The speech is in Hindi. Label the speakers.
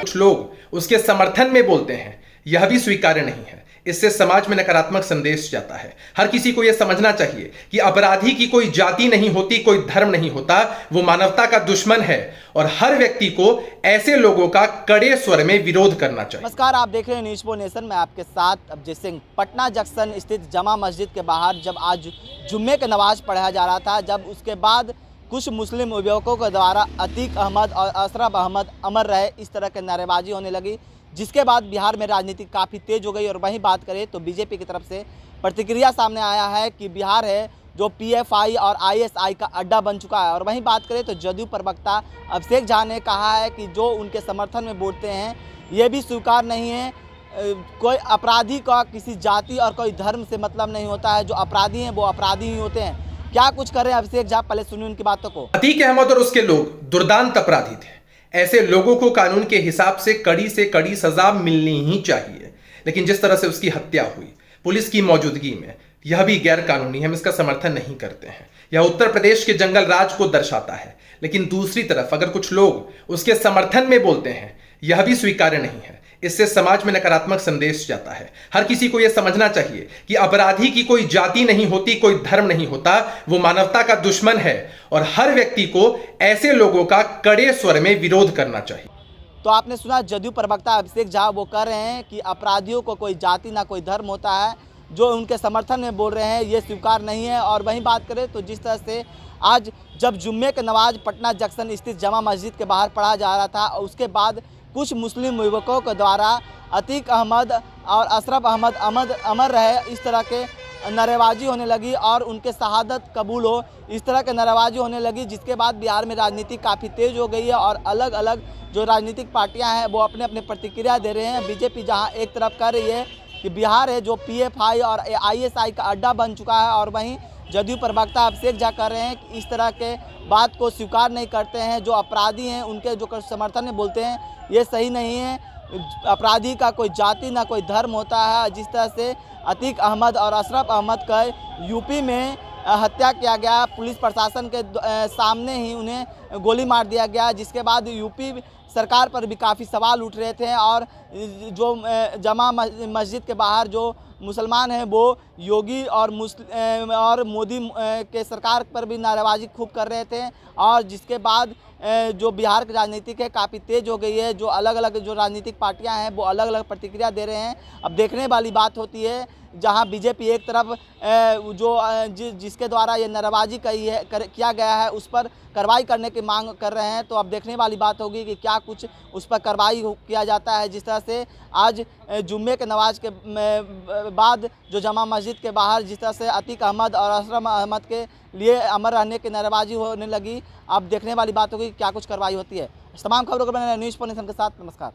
Speaker 1: कुछ लोग उसके समर्थन में बोलते हैं, यह भी स्वीकार्य नहीं है। इससे समाज में नकारात्मक संदेश जाता है। हर किसी को यह समझना चाहिए कि अपराधी की कोई जाति नहीं होती, कोई धर्म नहीं होता, वो मानवता का दुश्मन है और हर व्यक्ति को ऐसे लोगों का कड़े स्वर में विरोध करना चाहिए।
Speaker 2: नमस्कार, आप देख रहे हैं न्यूज़ नेशन। मैं आपके साथ अभिजीत सिंह। पटना जंक्शन स्थित जमा मस्जिद के बाहर जब आज जुम्मे की नमाज पढ़ाया जा रहा था, जब उसके बाद कुछ मुस्लिम युवकों के द्वारा अतीक अहमद और अशरफ अहमद अमर रहे, इस तरह की नारेबाजी होने लगी, जिसके बाद बिहार में राजनीति काफ़ी तेज हो गई। और वहीं बात करें तो बीजेपी की तरफ से प्रतिक्रिया सामने आया है कि बिहार है जो पीएफआई और आईएसआई का अड्डा बन चुका है। और वहीं बात करें तो जदयू प्रवक्ता अभिषेक झा ने कहा है कि जो उनके समर्थन में बोलते हैं ये भी स्वीकार नहीं है। कोई अपराधी का किसी जाति और कोई धर्म से मतलब नहीं होता है। जो अपराधी हैं वो अपराधी ही होते हैं। क्या कुछ कर रहे हैं अभिषेक झा, पहले सुनिए उनकी बातों को।
Speaker 1: अतीक अहमद और उसके लोग दुर्दांत अपराधी थे। ऐसे लोगों को कानून के हिसाब से कड़ी सजा मिलनी ही चाहिए। लेकिन जिस तरह से उसकी हत्या हुई पुलिस की मौजूदगी में, यह भी गैर कानूनी है। हम इसका समर्थन नहीं करते हैं। यह उत्तर प्रदेश के जंगल राज को दर्शाता है। लेकिन दूसरी तरफ अगर कुछ लोग उसके समर्थन में बोलते हैं, यह भी स्वीकार्य नहीं है। इससे समाज में नकारात्मक संदेश जाता है। हर किसी को यह समझना चाहिए कि अपराधी की कोई जाति नहीं होती, कोई धर्म नहीं होता, वो मानवता का दुश्मन है और हर व्यक्ति को ऐसे लोगों का कड़े स्वर में विरोध करना चाहिए।
Speaker 2: तो आपने सुना जदयू प्रवक्ता अभिषेक झा, वो कह रहे हैं कि अपराधियों को कोई जाति ना कोई धर्म होता है। जो उनके समर्थन में बोल रहे हैं ये स्वीकार नहीं है। और वहीं बात करें तो जिस तरह से आज जब जुम्मे की नमाज पटना जंक्शन स्थित जमा मस्जिद के बाहर पढ़ा जा रहा था, और उसके बाद कुछ मुस्लिम युवकों के द्वारा अतीक अहमद और अशरफ अहमद अमर रहे, इस तरह के नारेबाजी होने लगी और उनके शहादत कबूल हो, इस तरह के नारेबाजी होने लगी, जिसके बाद बिहार में राजनीति काफ़ी तेज हो गई है। और अलग अलग जो राजनीतिक पार्टियां हैं वो अपने अपने प्रतिक्रिया दे रहे हैं। बीजेपी जहां एक तरफ कह रही है कि बिहार है जो पीएफआई और आईएसआई का अड्डा बन चुका है, और वहीं जदयू प्रवक्ता अभिषेक झा कर रहे हैं कि इस तरह के बात को स्वीकार नहीं करते हैं। जो अपराधी हैं उनके जो समर्थन में बोलते हैं ये सही नहीं है। अपराधी का कोई जाति ना कोई धर्म होता है। जिस तरह से अतीक अहमद और अशरफ अहमद का यूपी में हत्या किया गया, पुलिस प्रशासन के सामने ही उन्हें गोली मार दिया गया, जिसके बाद यूपी सरकार पर भी काफ़ी सवाल उठ रहे थे। और जो जमा मस्जिद के बाहर जो मुसलमान हैं वो योगी और मोदी के सरकार पर भी नारेबाजी खूब कर रहे थे। और जिसके बाद जो बिहार की राजनीति है काफ़ी तेज हो गई है। जो अलग अलग जो राजनीतिक पार्टियां हैं वो अलग अलग प्रतिक्रिया दे रहे हैं। अब देखने वाली बात होती है, जहां बीजेपी एक तरफ जिसके द्वारा ये नारेबाजी किया गया है उस पर कार्रवाई करने की मांग कर रहे हैं। तो अब देखने वाली बात होगी कि क्या कुछ उस पर कार्रवाई किया जाता है। जिस तरह से आज जुम्मे के नमाज के बाद जो जमा मस्जिद के बाहर जिस तरह से अतीक अहमद और अशरफ अहमद के लिए अमर रहने की नारेबाजी होने लगी, अब देखने वाली बात होगी क्या कुछ कार्रवाई होती है। तमाम खबरों को बनाने न्यूज़ नेशन के साथ नमस्कार।